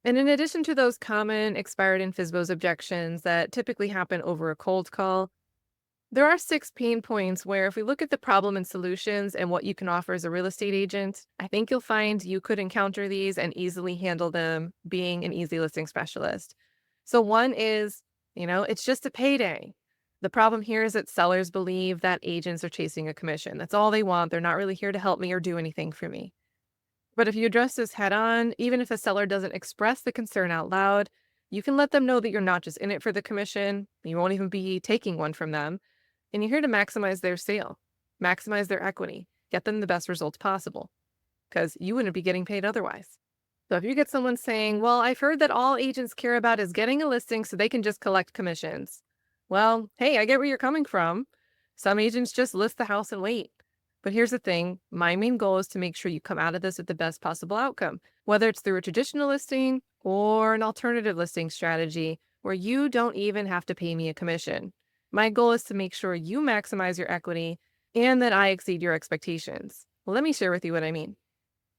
And in addition to those common expired and FSBOs objections that typically happen over a cold call, there are 6 pain points where if we look at the problem and solutions and what you can offer as a real estate agent, I think you'll find you could encounter these and easily handle them being an easy listing specialist. So one is, it's just a payday. The problem here is that sellers believe that agents are chasing a commission. That's all they want. They're not really here to help me or do anything for me. But if you address this head on, even if a seller doesn't express the concern out loud, you can let them know that you're not just in it for the commission. You won't even be taking one from them. And you're here to maximize their sale, maximize their equity, get them the best results possible, because you wouldn't be getting paid otherwise. So if you get someone saying, well, I've heard that all agents care about is getting a listing so they can just collect commissions. Well, hey, I get where you're coming from. Some agents just list the house and wait. But here's the thing, my main goal is to make sure you come out of this with the best possible outcome, whether it's through a traditional listing or an alternative listing strategy where you don't even have to pay me a commission. My goal is to make sure you maximize your equity and that I exceed your expectations. Well, let me share with you what I mean.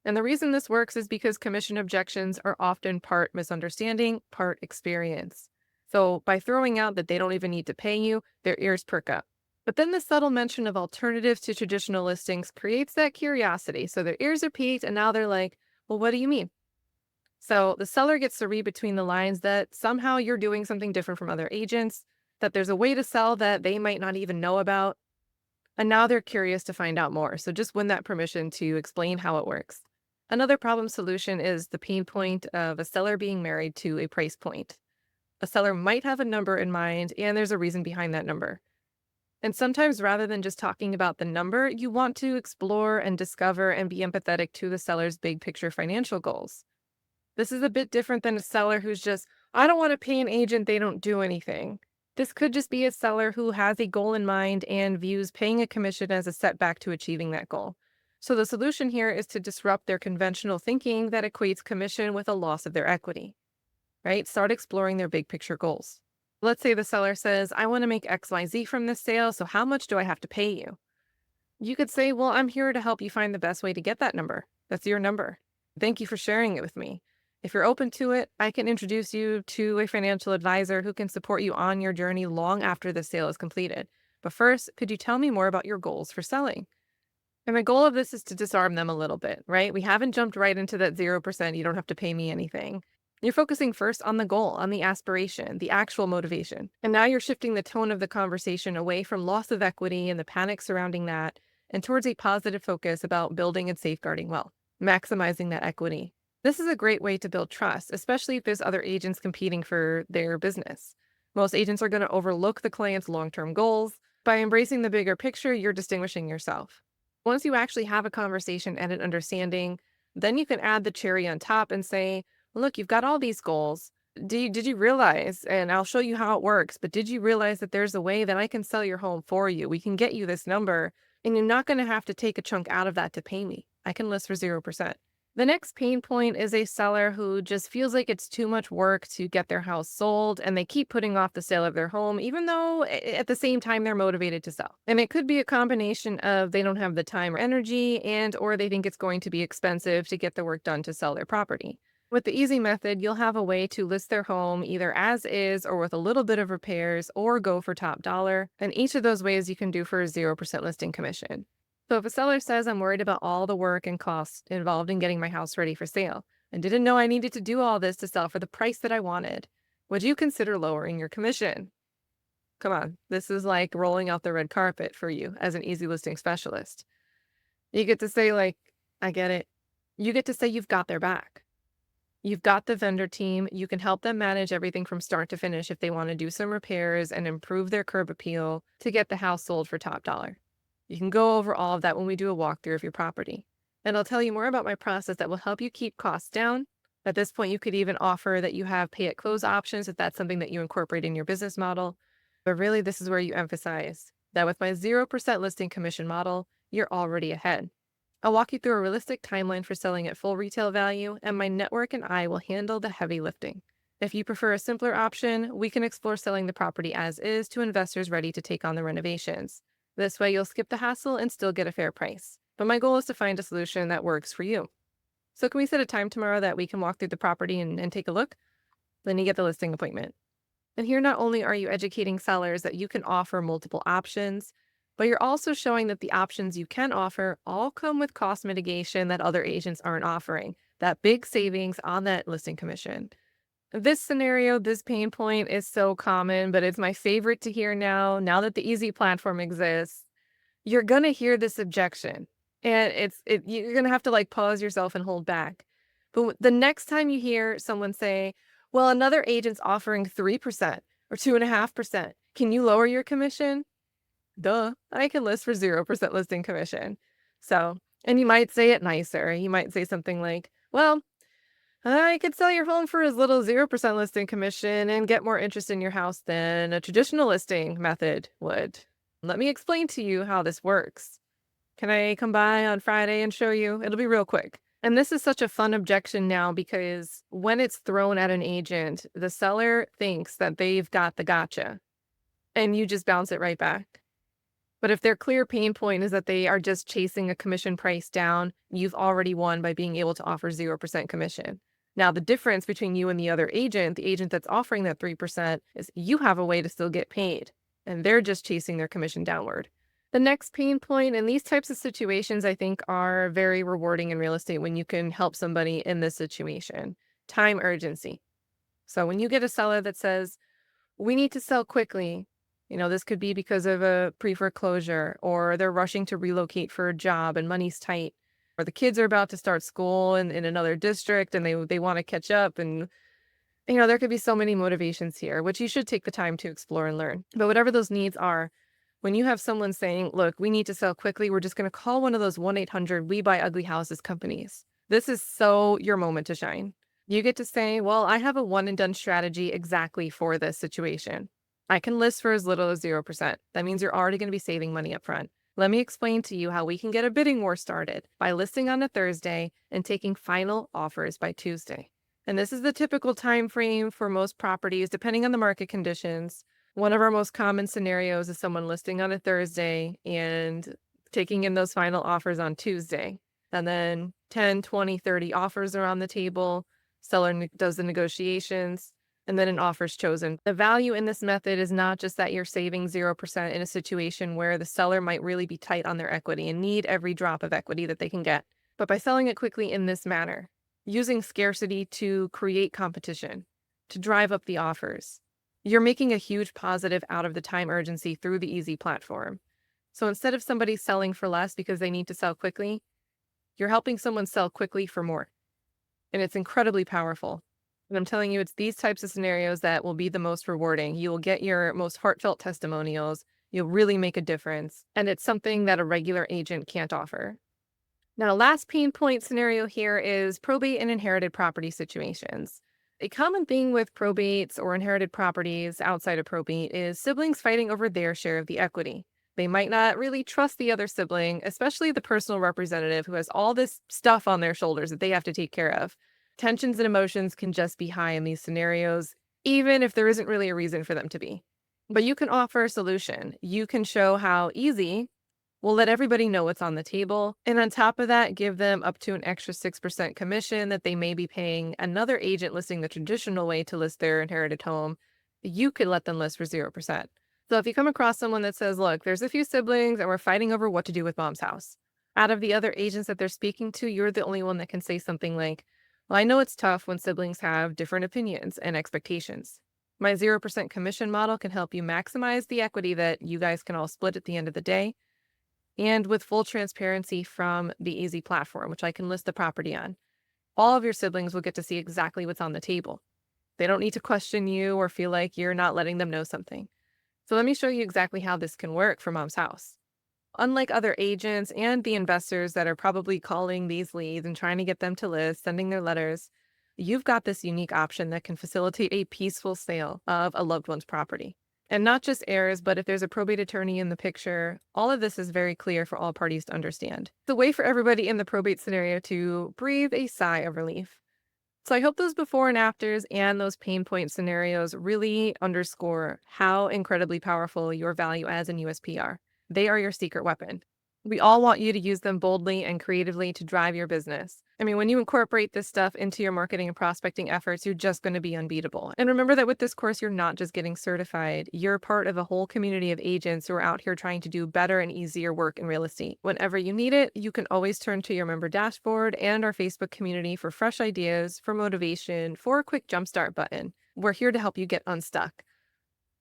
And the reason this works is because commission objections are often part misunderstanding, part experience. So by throwing out that they don't even need to pay you, their ears perk up. But then the subtle mention of alternatives to traditional listings creates that curiosity. So their ears are piqued and now they're like, well, what do you mean? So the seller gets to read between the lines that somehow you're doing something different from other agents, that there's a way to sell that they might not even know about. And now they're curious to find out more. So just win that permission to explain how it works. Another problem solution is the pain point of a seller being married to a price point. A seller might have a number in mind, and there's a reason behind that number. And sometimes rather than just talking about the number, you want to explore and discover and be empathetic to the seller's big picture financial goals. This is a bit different than a seller who's just, I don't want to pay an agent, they don't do anything. This could just be a seller who has a goal in mind and views paying a commission as a setback to achieving that goal. So the solution here is to disrupt their conventional thinking that equates commission with a loss of their equity, right? Start exploring their big picture goals. Let's say the seller says, I want to make XYZ from this sale, so how much do I have to pay you? You could say, well, I'm here to help you find the best way to get that number. That's your number. Thank you for sharing it with me. If you're open to it, I can introduce you to a financial advisor who can support you on your journey long after the sale is completed. But first, could you tell me more about your goals for selling? And the goal of this is to disarm them a little bit, right? We haven't jumped right into that 0%, you don't have to pay me anything. You're focusing first on the goal, on the aspiration, the actual motivation. And now you're shifting the tone of the conversation away from loss of equity and the panic surrounding that, and towards a positive focus about building and safeguarding wealth, maximizing that equity. This is a great way to build trust, especially if there's other agents competing for their business. Most agents are going to overlook the client's long-term goals. By embracing the bigger picture, you're distinguishing yourself. Once you actually have a conversation and an understanding, then you can add the cherry on top and say, look, you've got all these goals. Did you realize, and I'll show you how it works, but did you realize that there's a way that I can sell your home for you? We can get you this number, and you're not going to have to take a chunk out of that to pay me. I can list for 0%. The next pain point is a seller who just feels like it's too much work to get their house sold, and they keep putting off the sale of their home, even though at the same time they're motivated to sell. And it could be a combination of they don't have the time or energy, and or they think it's going to be expensive to get the work done to sell their property. With the easy method, you'll have a way to list their home either as is or with a little bit of repairs or go for top dollar. And each of those ways you can do for a 0% listing commission. So if a seller says, I'm worried about all the work and costs involved in getting my house ready for sale and didn't know I needed to do all this to sell for the price that I wanted, would you consider lowering your commission? Come on, this is like rolling out the red carpet for you as an easy listing specialist. You get to say, like, I get it. You get to say you've got their back. You've got the vendor team. You can help them manage everything from start to finish if they want to do some repairs and improve their curb appeal to get the house sold for top dollar. You can go over all of that when we do a walkthrough of your property. And I'll tell you more about my process that will help you keep costs down. At this point, you could even offer that you have pay at close options if that's something that you incorporate in your business model. But really, this is where you emphasize that with my 0% listing commission model, you're already ahead. I'll walk you through a realistic timeline for selling at full retail value, and my network and I will handle the heavy lifting. If you prefer a simpler option, we can explore selling the property as is to investors ready to take on the renovations. This way, you'll skip the hassle and still get a fair price. But my goal is to find a solution that works for you. So can we set a time tomorrow that we can walk through the property and take a look? Then you get the listing appointment. And here, not only are you educating sellers that you can offer multiple options, but you're also showing that the options you can offer all come with cost mitigation that other agents aren't offering, that big savings on that listing commission. This scenario, this pain point is so common, but it's my favorite to hear now that the easy platform exists. You're going to hear this objection, and you're going to have to like pause yourself and hold back. But the next time you hear someone say, well, another agent's offering 3% or 2.5%, can you lower your commission? Duh, I can list for 0% listing commission. So, and you might say it nicer. You might say something like, well, I could sell your home for as little as 0% listing commission and get more interest in your house than a traditional listing method would. Let me explain to you how this works. Can I come by on Friday and show you? It'll be real quick. And this is such a fun objection now because when it's thrown at an agent, the seller thinks that they've got the gotcha and you just bounce it right back. But if their clear pain point is that they are just chasing a commission price down, you've already won by being able to offer 0% commission. Now, the difference between you and the other agent, the agent that's offering that 3%, is you have a way to still get paid, and they're just chasing their commission downward. The next pain point in these types of situations, I think, are very rewarding in real estate when you can help somebody in this situation. Time urgency. So when you get a seller that says, we need to sell quickly, this could be because of a pre-foreclosure, or they're rushing to relocate for a job and money's tight, or the kids are about to start school in another district and they want to catch up. And, there could be so many motivations here, which you should take the time to explore and learn. But whatever those needs are, when you have someone saying, look, we need to sell quickly, we're just going to call one of those 1-800 We Buy Ugly Houses companies. This is so your moment to shine. You get to say, well, I have a one and done strategy exactly for this situation. I can list for as little as 0%. That means you're already going to be saving money up front. Let me explain to you how we can get a bidding war started by listing on a Thursday and taking final offers by Tuesday. And this is the typical time frame for most properties, depending on the market conditions. One of our most common scenarios is someone listing on a Thursday and taking in those final offers on Tuesday. And then 10, 20, 30 offers are on the table. Seller does the negotiations, and then an offer is chosen. The value in this method is not just that you're saving 0% in a situation where the seller might really be tight on their equity and need every drop of equity that they can get, but by selling it quickly in this manner, using scarcity to create competition, to drive up the offers, you're making a huge positive out of the time urgency through the easy platform. So instead of somebody selling for less because they need to sell quickly, you're helping someone sell quickly for more. And it's incredibly powerful. And I'm telling you, it's these types of scenarios that will be the most rewarding. You will get your most heartfelt testimonials. You'll really make a difference. And it's something that a regular agent can't offer. Now, last pain point scenario here is probate and inherited property situations. A common thing with probates or inherited properties outside of probate is siblings fighting over their share of the equity. They might not really trust the other sibling, especially the personal representative who has all this stuff on their shoulders that they have to take care of. Tensions and emotions can just be high in these scenarios, even if there isn't really a reason for them to be. But you can offer a solution. You can show how easy will let everybody know what's on the table. And on top of that, give them up to an extra 6% commission that they may be paying another agent listing the traditional way to list their inherited home. You could let them list for 0%. So if you come across someone that says, look, there's a few siblings and we're fighting over what to do with mom's house. Out of the other agents that they're speaking to, you're the only one that can say something like, well, I know it's tough when siblings have different opinions and expectations. My 0% commission model can help you maximize the equity that you guys can all split at the end of the day, and with full transparency from the easy platform, which I can list the property on. All of your siblings will get to see exactly what's on the table. They don't need to question you or feel like you're not letting them know something. So let me show you exactly how this can work for mom's house. Unlike other agents and the investors that are probably calling these leads and trying to get them to list, sending their letters, you've got this unique option that can facilitate a peaceful sale of a loved one's property. And not just heirs, but if there's a probate attorney in the picture, all of this is very clear for all parties to understand. It's a way for everybody in the probate scenario to breathe a sigh of relief. So I hope those before and afters and those pain point scenarios really underscore how incredibly powerful your value as an USP are. They are your secret weapon. We all want you to use them boldly and creatively to drive your business. I mean, when you incorporate this stuff into your marketing and prospecting efforts, you're just going to be unbeatable. And remember that with this course, you're not just getting certified, you're part of a whole community of agents who are out here trying to do better and easier work in real estate. Whenever you need it, you can always turn to your member dashboard and our Facebook community for fresh ideas, for motivation, for a quick jumpstart button. We're here to help you get unstuck.